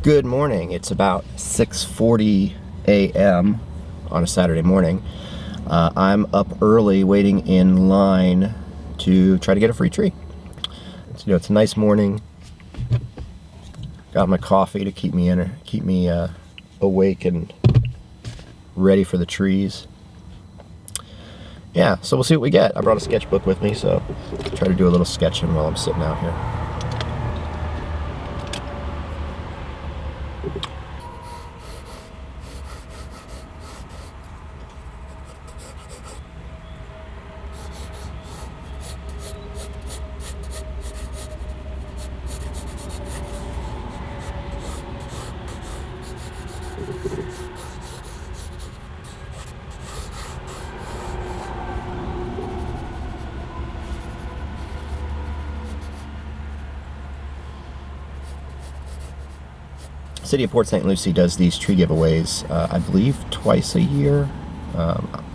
Good morning. It's about 6:40 a.m. on a Saturday morning. I'm up early waiting in line to try to get a free tree. It's a nice morning. Got my coffee to keep me awake and ready for the trees. Yeah, so we'll see what we get. I brought a sketchbook with me, so I'll try to do a little sketching while I'm sitting out here. City of Port St. Lucie does these tree giveaways, I believe twice a year.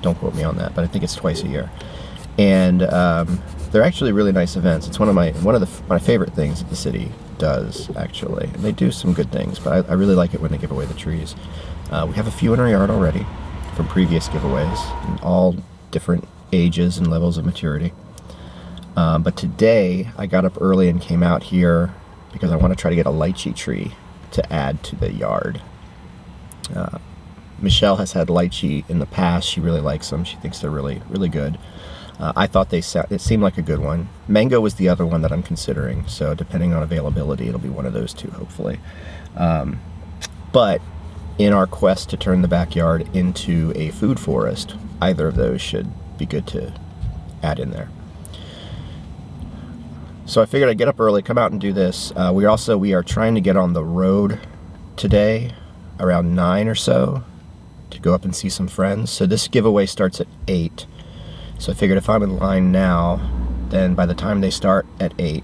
Don't quote me on that, but I think it's twice a year. And they're actually really nice events. It's one of my favorite things that the city does, actually. And they do some good things, but I really like it when they give away the trees. We have a few in our yard already from previous giveaways, in all different ages and levels of maturity. But today I got up early and came out here because I want to try to get a lychee tree to add to the yard. Michelle has had lychee in the past. She really likes them. She thinks they're really, really good. I thought it seemed like a good one. Mango was the other one that I'm considering, so depending on availability, it'll be one of those two, hopefully. But in our quest to turn the backyard into a food forest, either of those should be good to add in there. So I figured I'd get up early, come out and do this. We are trying to get on the road today around 9 or so to go up and see some friends. So this giveaway starts at 8. So I figured if I'm in line now, then by the time they start at 8,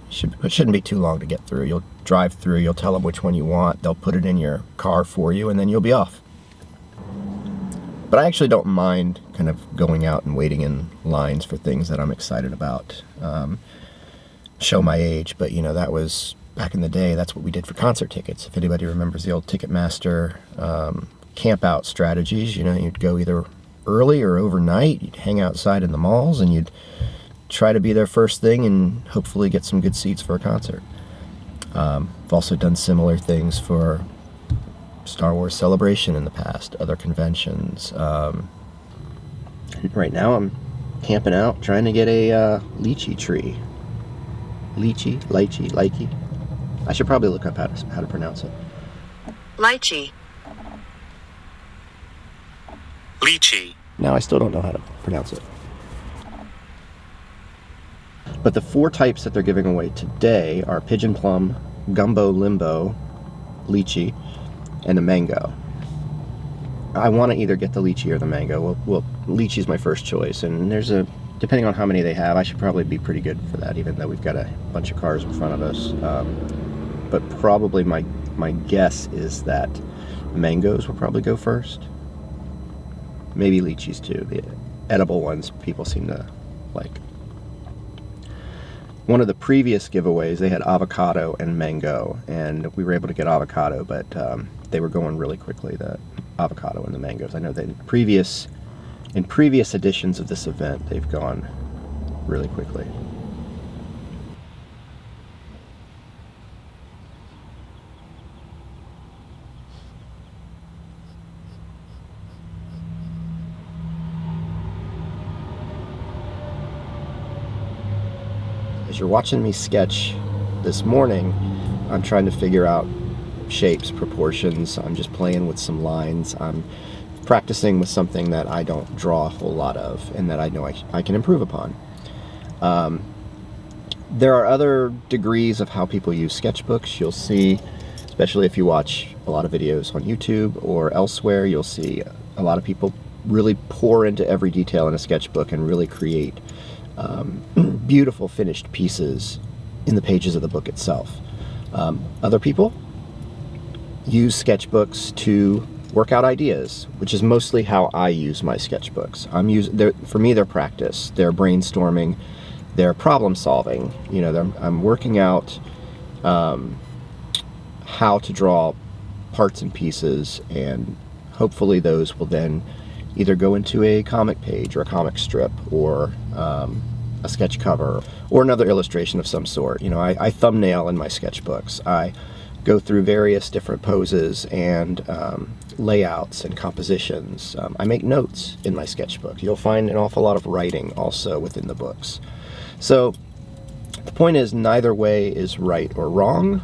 it shouldn't be too long to get through. You'll drive through, you'll tell them which one you want, they'll put it in your car for you, and then you'll be off. But I actually don't mind kind of going out and waiting in lines for things that I'm excited about. Show my age, but that was back in the day. That's what we did for concert tickets. If anybody remembers the old Ticketmaster camp out strategies, you'd go either early or overnight. You'd hang outside in the malls and you'd try to be there first thing and hopefully get some good seats for a concert. I've also done similar things for Star Wars Celebration in the past, other conventions. Right now I'm camping out trying to get a lychee tree. Lychee. I should probably look up how to pronounce it. Lychee. Now I still don't know how to pronounce it. But the 4 types that they're giving away today are pigeon plum, gumbo limbo, lychee, and the mango. I want to either get the lychee or the mango. Well, lychee's my first choice, and depending on how many they have, I should probably be pretty good for that, even though we've got a bunch of cars in front of us. But probably my guess is that mangoes will probably go first. Maybe lychees too. The edible ones people seem to like. One of the previous giveaways, they had avocado and mango, and we were able to get avocado, but they were going really quickly, the avocado and the mangoes. I know that in previous editions of this event, they've gone really quickly. As you're watching me sketch this morning, I'm trying to figure out shapes, proportions. I'm just playing with some lines. I'm practicing with something that I don't draw a whole lot of and that I know I can improve upon. There are other degrees of how people use sketchbooks. You'll see, especially if you watch a lot of videos on YouTube or elsewhere, you'll see a lot of people really pour into every detail in a sketchbook and really create beautiful finished pieces in the pages of the book itself. Other people use sketchbooks to work out ideas, which is mostly how I use my sketchbooks. For me, they're practice, they're brainstorming, they're problem solving. I'm working out how to draw parts and pieces, and hopefully those will then either go into a comic page or a comic strip or a sketch cover or another illustration of some sort. You know, I thumbnail in my sketchbooks. I go through various different poses and layouts and compositions. I make notes in my sketchbook. You'll find an awful lot of writing also within the books. So the point is, neither way is right or wrong.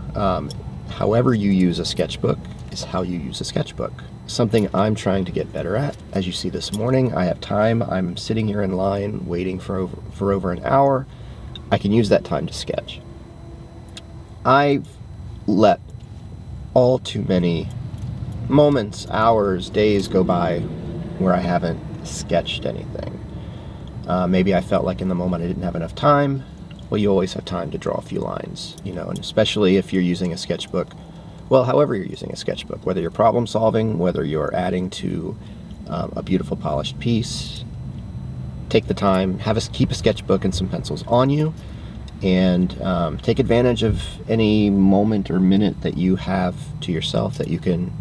However you use a sketchbook is how you use a sketchbook. Something I'm trying to get better at. As you see this morning, I have time. I'm sitting here in line waiting for over an hour. I can use that time to sketch. I've let all too many moments, hours, days go by where I haven't sketched anything. Maybe I felt like in the moment I didn't have enough time. Well, you always have time to draw a few lines, you know, and especially if you're using a sketchbook. Well, however you're using a sketchbook, whether you're problem solving, whether you're adding to a beautiful polished piece, take the time, keep a sketchbook and some pencils on you, and take advantage of any moment or minute that you have to yourself that you can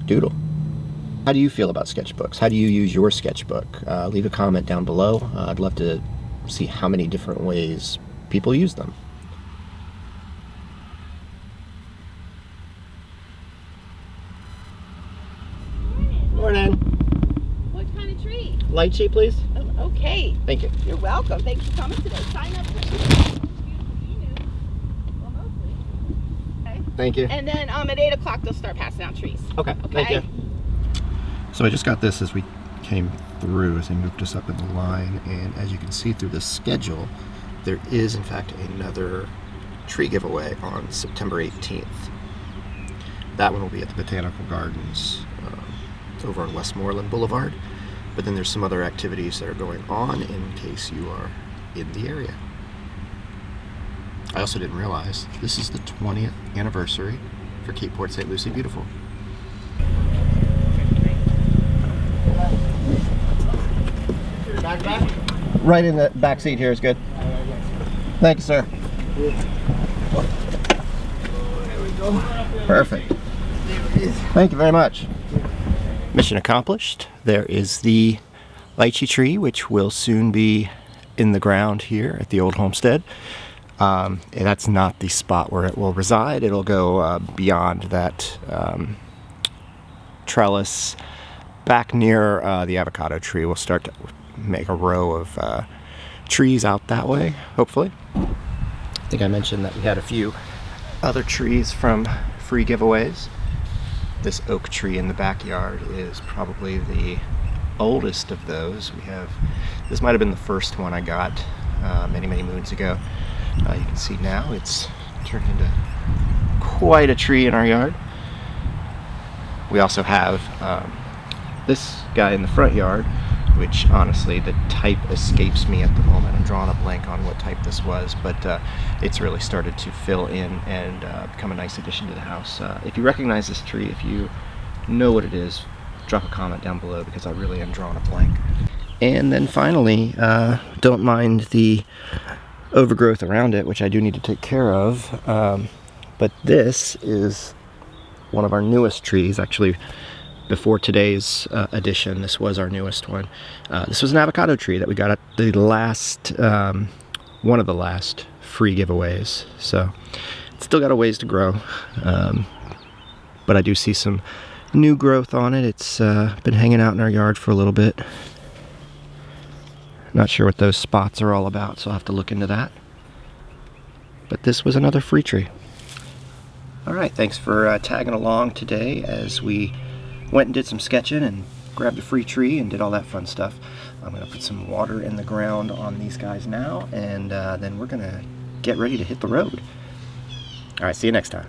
doodle. How do you feel about sketchbooks? How do you use your sketchbook? Leave a comment down below. I'd love to see how many different ways people use them. Morning. What kind of tree? Lychee, please. Oh, okay. Thank you. You're welcome. Thanks for coming today. Sign up for beautiful Emu. Well, mostly. Okay. Thank you. And then at 8 o'clock they'll start passing out trees. Okay. Thank you. So I just got this as we came through, as they moved us up in the line, and as you can see through the schedule, there is in fact another tree giveaway on September 18th. That one will be at the Botanical Gardens over on Westmoreland Boulevard, but then there's some other activities that are going on in case you are in the area. I also didn't realize this is the 20th anniversary for Cape Port St. Lucie Beautiful. Right in the back seat here is good. Thank you, sir. Perfect. Thank you very much. Mission accomplished. There is the lychee tree, which will soon be in the ground here at the old homestead. That's not the spot where it will reside. It'll go beyond that trellis back near the avocado tree. We'll start to make a row of trees out that way, hopefully. I think I mentioned that we had a few other trees from free giveaways. This oak tree in the backyard is probably the oldest of those. This might have been the first one I got many moons ago. You can see now it's turned into quite a tree in our yard. We also have this guy in the front yard, which honestly the type escapes me at the moment. I'm drawing a blank on what type this was, but it's really started to fill in and become a nice addition to the house. If you recognize this tree, if you know what it is, drop a comment down below, because I really am drawing a blank. And then finally, don't mind the overgrowth around it, which I do need to take care of, but this is one of our newest trees. Actually, before today's edition, this was our newest one. This was an avocado tree that we got at the last, one of the last free giveaways. So it's still got a ways to grow, but I do see some new growth on it. It's been hanging out in our yard for a little bit. Not sure what those spots are all about, so I'll have to look into that. But this was another free tree. All right, thanks for tagging along today as we went and did some sketching and grabbed a free tree and did all that fun stuff. I'm gonna put some water in the ground on these guys now, and then we're gonna get ready to hit the road. All right, see you next time.